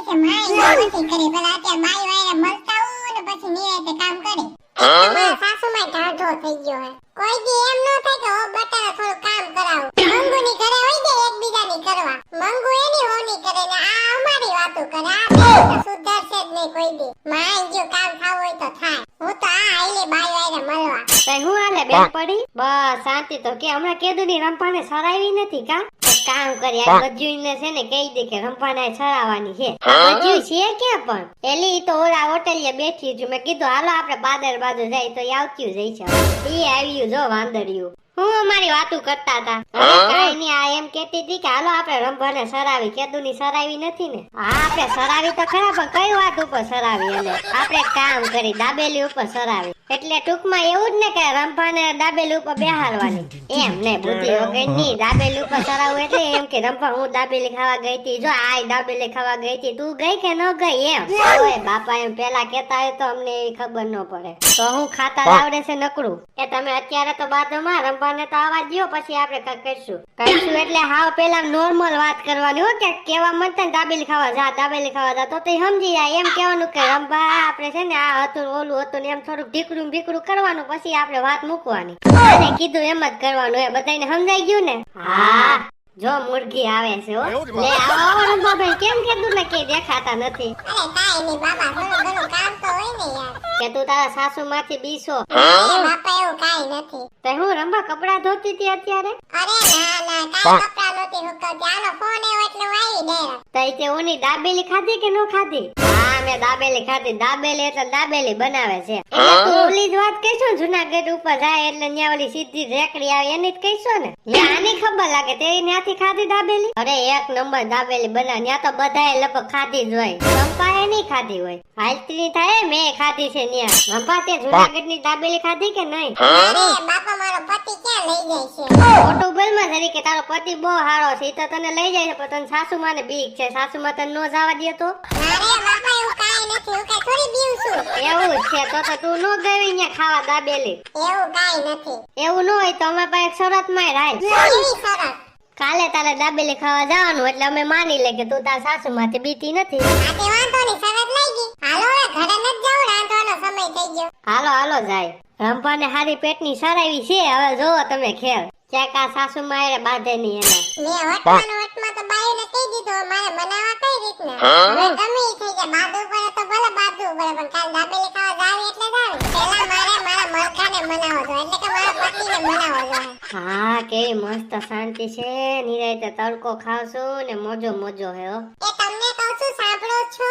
છે માય નથી કરી ભલા અત્યારે બાઈ વાયરે મળતા હું ને પછી નિરાતે કામ કરે મારા સાસુમાં ઢાઢો થઈ ગયો હે કોઈ દી એમ ન થાય કે હો બટારા થોડું કામ કરાવું મંગુની ઘરે હોય જાય એકબીજાની કરવા મંગુ એની હોની કરે ને આ અમારી વાતો કરે આ તો સુધરશે જ નહીં કોઈ દી માય જો કામ થાવું હોય તો થાય હું તો આ આઈલે બાઈ વાયરે મળવા તઈ હું હાલે બેન પડી બસ શાંતિ તો કે હમણાં કેદુની રંપાને સરાવી નથી કા કામ કરી આ ગજ્જુને છે ને કહી દે કે રંપાને સરાવવાની છે ગજ્જુ છે કે પણ એલી તો ઓલા હોટેલે બેઠી છું મેં કીધું હાલો આપણે બાદર બાજુ જાય તો આવતી જઈ છે ઈ આવ્યું જો વાંદરિયું હું અમારી વાતું કરતા હતા કાઈ ની આ એમ કેતી હતી કે હાલો આપણે રંભાને સરાવી કેદુની સરાવી નથી ને હા આપણે સરાવી તો ખરા પણ કઈ વાત ઉપર સરાવી એને આપણે કામ કરી દાબેલી ઉપર સરાવી એટલે ટૂંકમાં એવું જ ને કે રંભાને દાબેલી ઉપર બેહાડવાની એમ ને બુદ્ધિ વગરની દાબેલી ઉપર સરાવું એટલે એમ કે રંભા હું દાબેલી ખાવા ગઈ હતી જો આ દાબેલી ખાવા ગઈ હતી તું ગઈ કે ન ગઈ એમ ઓય બાપા એમ પેલા કેતા હોય તો અમને એવી ખબર ન પડે તો હું ખાતા આવડે છે નકરું એ તમે અત્યારે તો બાજુમાં રંભાને તો આવા દયો પછી આપણે કઈ કરશું એટલે હાવ પેલા નોર્મલ વાત કરવાની હો કે કેવા મત ને દાબેલી ખાવા જા તો તે સમજી જાય એમ કહેવાનું કે રંભા આપણે છે ને આ હતું ઓલું હતું ને એમ થોડુંક ઢીકડું ભીકડું કરવાનું પછી આપણે વાત મૂકવાની અને કીધું એમ જ કરવાનું એ બધાને સમજાઈ ગયું ને હા જો મુર્ગી આવે છે હો લે આવો રંભાભાઈ કેમ કીધું ને કે દેખાતા નથી અરે કાઈ નહીં બાબા થોડું ઘણું કામ તો હોય ને યાર કે તું તારા સાસુ માંથી બીસો બાપા એવું કાઈ નથી તે હું રંભા કપડા ધોતી હતી અત્યારે અરે ના ના કાઈ કપડા નહોતી હુકવતી આનો ફોન આવ્યો એટલે હું આવી ડેરા તઈ તે ઓની દાબેલી ખાધી કે નો ખાધી હા મેં દાબેલી ખાધી દાબેલી એટલે દાબેલી બનાવે છે એટલે તું ઓલી જ વાત કહીશું જુનાગઢ ઉપર જાય એટલે ન્યા ઓલી સીધી રેકડી આવે એની જ કહીશું ને ન્યા આની ખબર લાગે તે ન્યાથી ખાધી દાબેલી અરે એક નંબર દાબેલી બના ન્યા તો બધાએ લગભગ ખાધી જ હોય રંપાએ નહીં ખાધી હોય હાલતી થાય મેં ખાધી છે ન્યા રંપા તે જુનાગઢ ની દાબેલી ખાધી કે નહીં અરે બાપા મારો પતિ ક્યાં લઈ જાય છે મોટું બોલમાં જરી કે તારો પતિ બહુ સારો છે તો તને લઈ જાય છે પણ તને સાસુમાં ને બીક છે સાસુમાં તને નો જવા દે તો અરે બાપા એવું કાઈ નથી હું કાઈ થોડી બીવ છું એવું જ છે તો તું નો ગઈ ન્યા ખાવા દાબેલી એવું કાઈ નથી એવું ન હોય તો અમે પાસે શરત માં રાય એવી સરસ કાલે તારે દાબેલી ખાવા જવાનું એટલે અમે માની લે કે તું તાર સાસુ માંથી બીતી નથી આતે વાંધો ની શરત લઈ ગઈ હાલો હવે ઘરે ન જાવ રાંધવાનો સમય થઈ ગયો હાલો હાલો જાય રંભાને હારી પેટની સરાવી છે હવે જોવો તમે ખેલ ક્યાંક આ સાસુ માં બાંધે નહીં એના મેં વટમાં તો બાયુને કહી દીધું મારે બનાવવા કઈ રીતના હવે ગમે ઈ થઈ જાય બાદુ પડે તો ભલે બાદુ પડે પણ કાલ દાબેલી ખાવા જાવી એટલે જાવી પેલા મારે મારા મરઘાને મનાવો જો એટલે કે મારા પતિને મનાવો જો હા કેવી મસ્ત શાંતિ છે નિરાયતે તડકો ખાવશું ને મોજો મોજો હે હો એ તમને કહું છું સાંભળો છો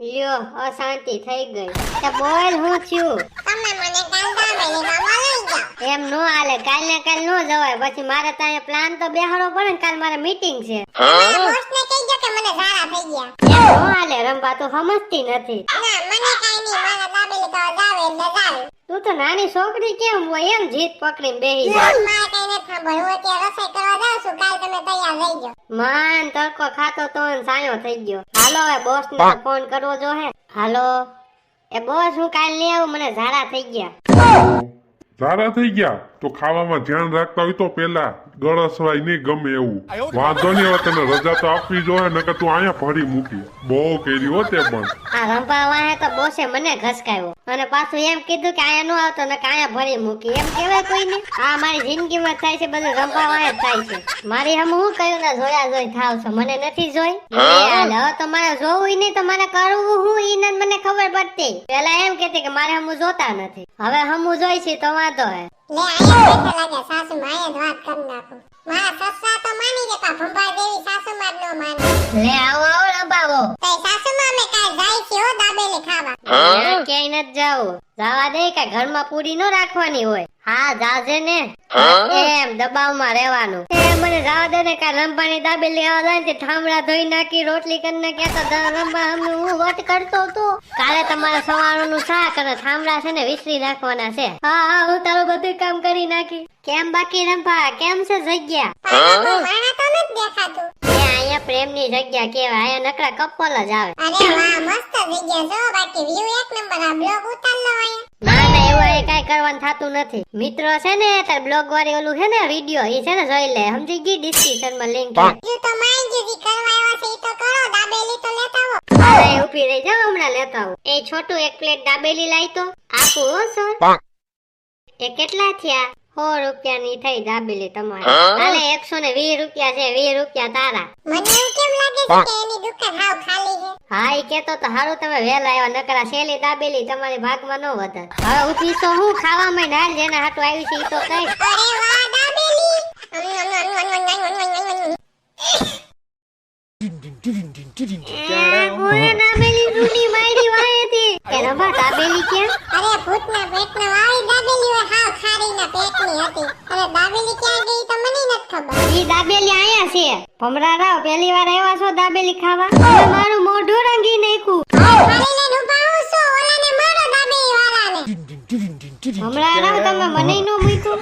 લ્યો અશાંતિ થઈ ગઈ તે બોલ હું થયું તમે મને કાલ દાબેલી ખાવા લઈ જાઓ એમ નો હાલે કાલ ને કાલ નો જવાય પછી મારે ત્યાં પ્લાન તો બેહાડવો પડે ને કાલ મારે મીટિંગ છે મારા બોસને કહી દો કે મને ઝાડા થઈ ગયા એમ નો હાલે રંભા તું સમજતી નથી ના મને કાઈ નહીં મારા દાબેલી ખાવા જાવે એટલે જાવે તું તો નાની છોકરી કેમ હોય એમ જીત પકડીને બેહી જાય મારે કઈ નથી સાંભળવું હું અત્યારે રસોઈ કરવા જાઉં છું કાલ તમે તૈયાર રહી જાઓ માન તડકો ખાતો તો ને સાયો થઈ ગયો હાલો હવે બોસ ને ફોન કરવો જો હે હાલો એ બોસ હું કાલ નહીં આવું મને ઝાડા થઈ ગયા ઝાડા થઈ ગયા તો ખાવામાં ધ્યાન રાખતા હોય તો પેલા ગળસવાય નહીં ગમે એવું વાંધો નહીં હવે તને રજા તો આપવી જોઈએ નકર તું અહીંયા ભરી મૂકી બહુ કેરી હો તે પણ આ રંભા વાહે તો બોસે મને ઘસકાયો અને પાછું એમ કીધું કે અહીંયા નો આવતો ને અહીંયા ભરી મૂકી એમ કેવાય કોઈને આ મારી જિંદગીમાં થાય છે બધું રંભા વાહે જ થાય છે મારી હમ હું કયું ના જોયા જોઈ થાવ છો મને નથી જોઈ હવે તો મારે જોવું નહીં તો મારે કરવું હું ઈ મને ખબર પડતી પેલા એમ કેતી કે મારે હમું જોતા નથી હવે હમું જોઈ છે તો વાંધો હે લે આયા બેઠા લાગે સાસુ માં આયા જ વાત કરી નાખું મારા સસરા તો માની જતા ભંભા દેવી સાસુ માં જ ન માને લે આવો આવો રંભાવો તે સાસુ માં અમે કાલ જાય છે હો દાબેલી ખાવા ક્યાંય નથી જાવું જવા દે કે ઘરમાં પૂરી નો રાખવાની હોય હા જાજે ને એમ દબાવમાં રહેવાનું મને જવા દે ને કાલ રંભાની દાબેલી આવા જાય ને ઠામડા ધોઈ નાખી રોટલી કરી નાખ્યા તો રંભા હું વટ કરતો હતો કાલે તમારે સવારનું શાક અને ઠામડા છે ને વિસરી નાખવાના છે હા હું તારું બધું કામ કરી નાખી કેમ બાકી રંભા કેમ છે જગ્યા માણા તો નથી દેખાતું અહીંયા પ્રેમની જગ્યા કેવાય અહીંયા નકરા કપલ જ આવે અરે વાહ મસ્ત જગ્યા જો બાકી વ્યૂ એક નંબર આ બ્લોગ ઉતાર લો અહીંયા ના ના એવું એ કાઈ કરવાનું થાતું નથી મિત્રો છે ને તાર બ્લોગ વાળી ઓલું છે ને વિડિયો ઈ છે ને જોઈ લે સમજી ગઈ ડિસ્ક્રિપ્શન માં લિંક છે જો તો માઈ જે કરવા આવ્યા છે ઈ તો કરો દાબેલી તો લેતા આવો અરે ઊભી રહી જાવ, હમણાં લેતા આવું. એ છોટું એક પ્લેટ દાબેલી લાવી તો આપું હો સર. એ કેટલા થયા? 100 રૂપિયાની થઈ દાબેલી તમારે. હાલે 120 રૂપિયા છે, 20 રૂપિયા તારા. મને એવું કેમ લાગે છે કે એની દુકાન હાવ ખાલી છે? હા ઈ કેતો તો હારું તમે વહેલા આવ્યા, નકરા શેલી દાબેલી તમારી ભાગમાં ન વધે. હવે ઉઠી તો હું ખાવામાં નાલ જેના હાટુ આવી છે ઈ તો કઈ. અરે વાહ દાબેલી. કોણે દાબેલી રૂની મારી વાયેથી? એ રમા દાબેલી ક્યાં? અરે ભૂતના પેટના વાળી દાબેલી હોય હાવ ખારીના પેટની હતી. અને દાબેલી ક્યાં ગઈ તો મને નથી ખબર. ઈ દાબેલી આયા છે. ભમરા રાવ પહેલી વાર આવ્યા છો દાબેલી ખાવા? તમે મારું મોઢું રંગી નાખ્યું. ખાલી લઈને ઊભા હું છો, ઓલાને મારો દાબેલી વાળાને. ભમરા રાવ તમે મને નો મૂક્યું.